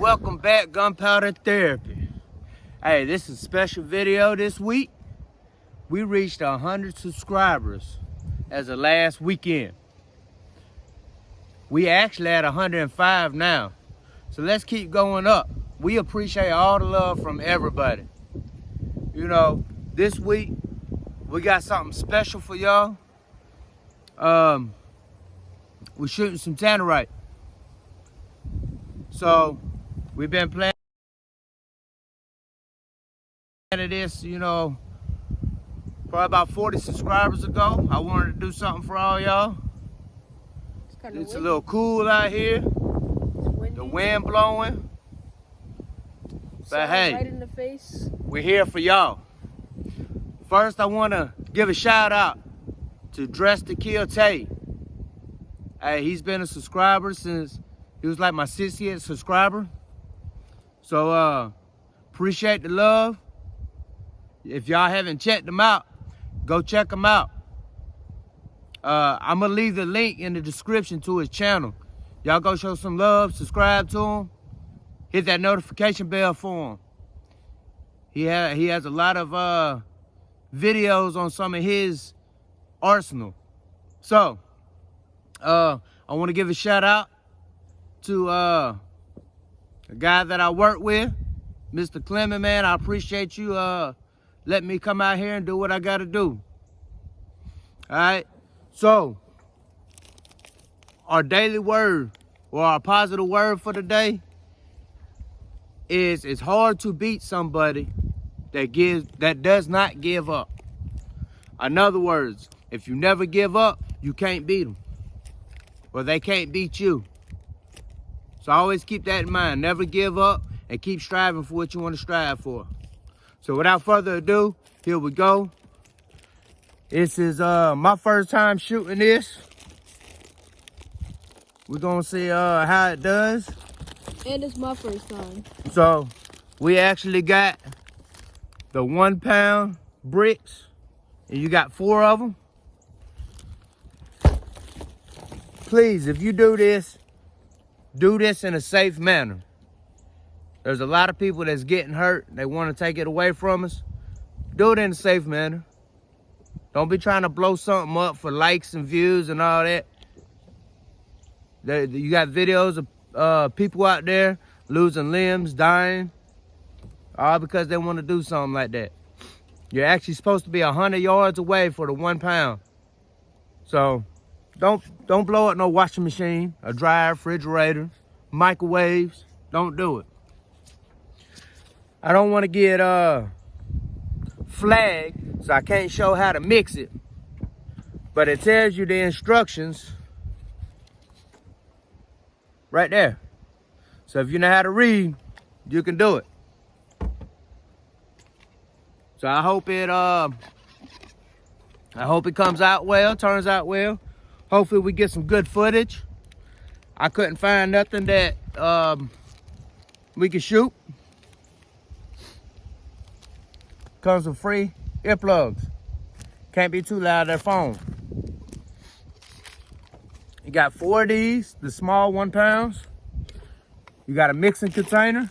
welcome back, Gunpowder Therapy. Hey, this is a special video this week. We reached 100 subscribers as of last weekend. We actually at 105 now. So let's keep going up. We appreciate all the love from everybody. You know, this week we got something special for y'all. We're shooting some tannerite. So we've been planning this, you know, probably about 40 subscribers ago. I wanted to do something for all y'all. It's a little cool out here. The wind blowing. But hey, right in the face. We're here for y'all. First, I want to give a shout out to Dress to Kill Tay. Hey, he's been a subscriber since he was like my 60th subscriber. So appreciate the love. If y'all haven't checked him out, go check him out. I'm gonna leave the link in the description to his channel. Y'all go show some love, subscribe to him, hit that notification bell for him. He has a lot of videos on some of his arsenal. So I want to give a shout out to a guy that I work with, Mr. Clement, man. I appreciate you letting me come out here and do what I got to do. All right. So our daily word, or our positive word for the day, is it's hard to beat somebody that does not give up. In other words, if you never give up, you can't beat them, or they can't beat you. So always keep that in mind. Never give up and keep striving for what you want to strive for. So without further ado, here we go. This is my first time shooting this. We're gonna see how it does. And it's my first time. So we actually got the 1 pound bricks, and you got 4 of them. Please, if you do this in a safe manner. There's a lot of people that's getting hurt. They want to take it away from us. Do it in a safe manner. Don't be trying to blow something up for likes and views and all that. You got videos of people out there losing limbs, dying, all because they want to do something like that. You're actually supposed to be 100 yards away for the 1 pound. So don't blow up no washing machine, a dryer, refrigerator, microwaves. Don't do it. I don't want to get flagged, so I can't show how to mix it. But it tells you the instructions right there. So if you know how to read, you can do it. So I hope it comes out well, turns out well. Hopefully we get some good footage. I couldn't find nothing that we could shoot. Comes with free earplugs. Can't be too loud, that phone. You got 4 of these, the small 1 pounds. You got a mixing container.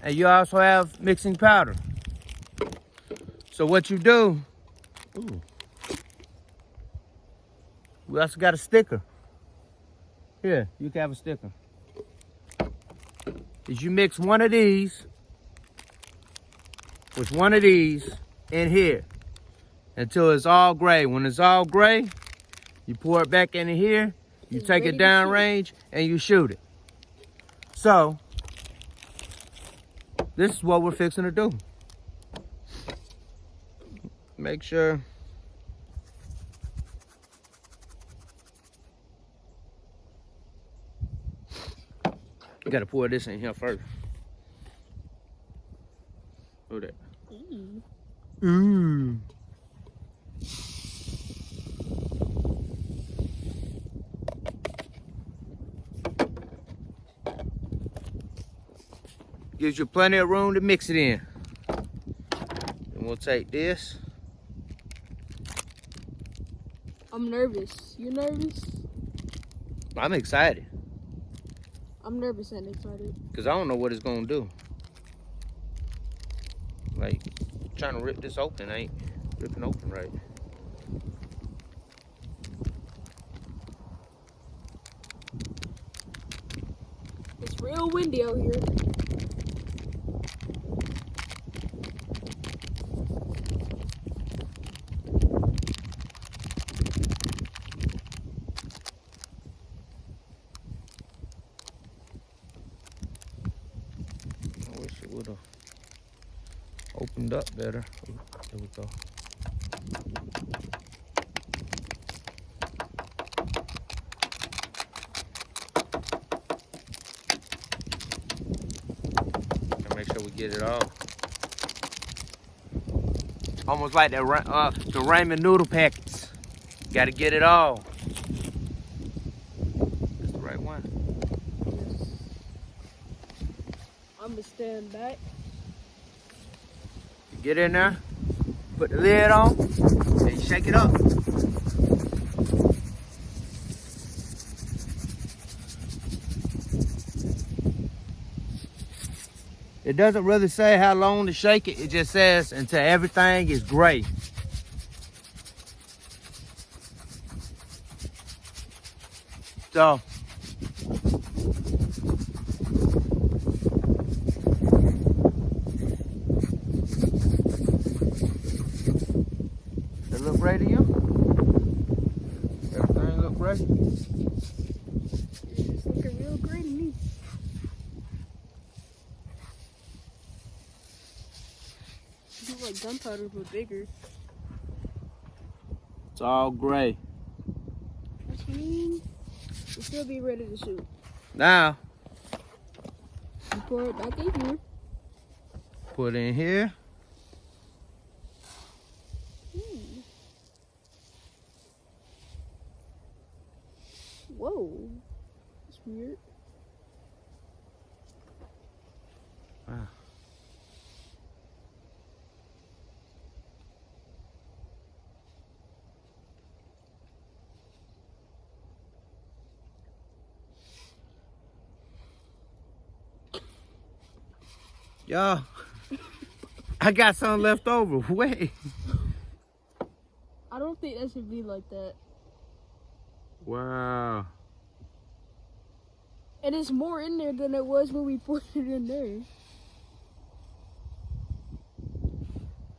And you also have mixing powder. So what you do, we also got a sticker. Here, you can have a sticker. Is you mix 1 of these with 1 of these in here until it's all gray. When it's all gray, you pour it back into here, you take it down range, and you shoot it. So, this is what we're fixing to do. Make sure you gotta pour this in here first. Look at that. Ooh. Gives you plenty of room to mix it in. And we'll take this. I'm nervous. You nervous? I'm excited. I'm nervous and excited. Because I don't know what it's going to do. Like, trying to rip this open ain't ripping open right. It's real windy out here. I wish it would have opened up better. Ooh, there we go. And make sure we get it all. Almost like the ramen noodle packets. Got to get it all. That's the right one. Yes. I'm gonna stand back. Get in there, put the lid on, and you shake it up. It doesn't really say how long to shake it. It just says until everything is gray. So, does it look gray to you? Everything look gray? It's looking real great to me. It looks like gunpowder, but bigger. It's all gray. Which means we'll still be ready to shoot. Now, You pour it back in here. put in here. Whoa. That's weird. Wow. Y'all, I got some left over. Wait. I don't think that should be like that. Wow. And it's more in there than it was when we put it in there.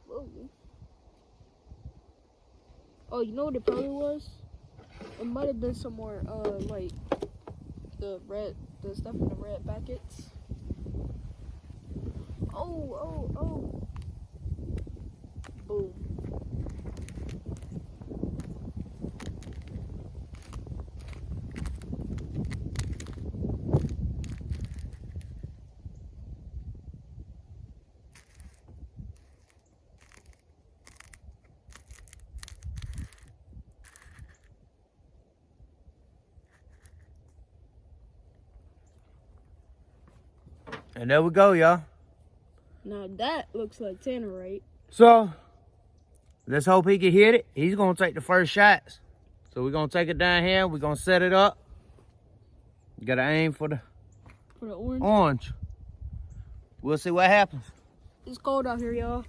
Whoa. Oh, you know what it probably was? It might have been some more, like, the stuff in the red packets. Oh. Boom. And there we go, y'all. Now that looks like tannerite. So, let's hope he can hit it. He's going to take the first shots. So, we're going to take it down here. We're going to set it up. You got to aim for the orange. We'll see what happens. It's cold out here, y'all.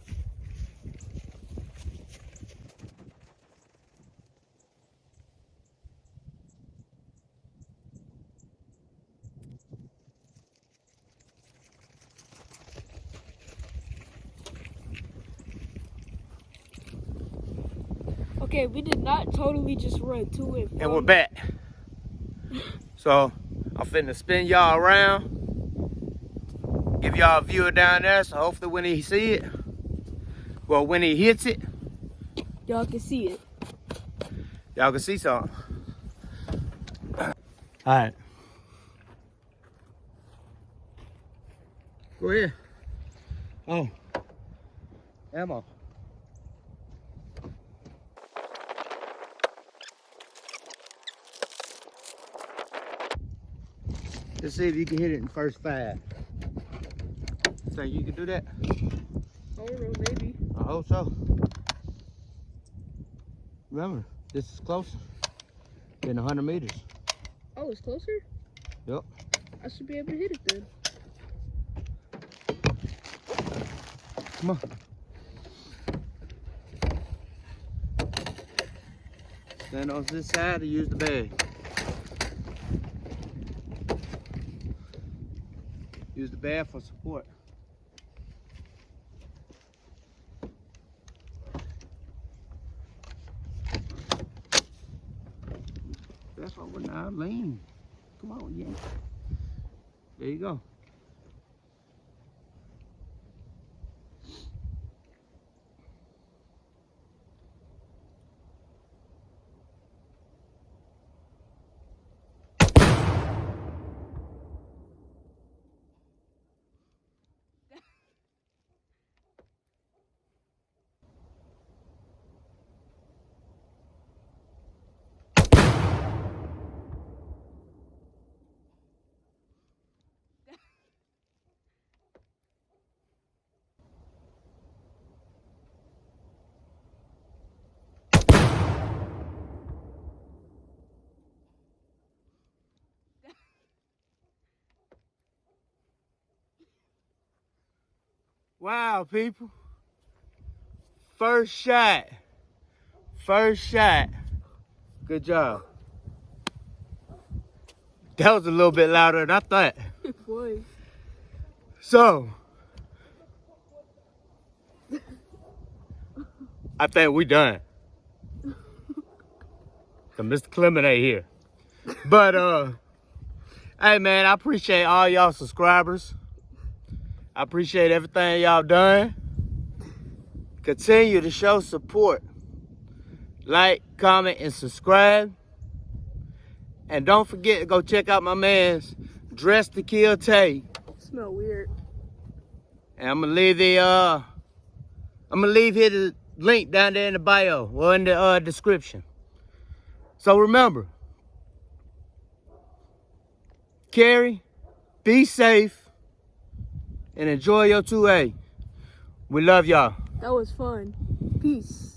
Okay, we did not totally just run to it. And we're back. So, I'm finna spin y'all around. Give y'all a view down there. So, hopefully when he see it, well, when he hits it, y'all can see it. Y'all can see something. All right. Go ahead. Oh. Ammo. Let's see if you can hit it in the first 5. Think you can do that? I don't know, maybe. I hope so. Remember, this is closer than 100 meters. Oh, it's closer? Yep. I should be able to hit it then. Come on. Stand on this side to use the bag. Use the bag for support. That's over now. Lean. Come on, yeah. There you go. Wow, people. First shot. First shot. Good job. That was a little bit louder than I thought. It was. So, I think we done. So Mr. Clement ain't here. But, hey man, I appreciate all y'all subscribers. I appreciate everything y'all done. Continue to show support. Like, comment, and subscribe. And don't forget to go check out my man's Dress to Kill Tay. Smell weird. And I'm gonna leave his link down there in the bio or in the description. So remember, carry, be safe, and enjoy your 2A. We love y'all. That was fun. Peace.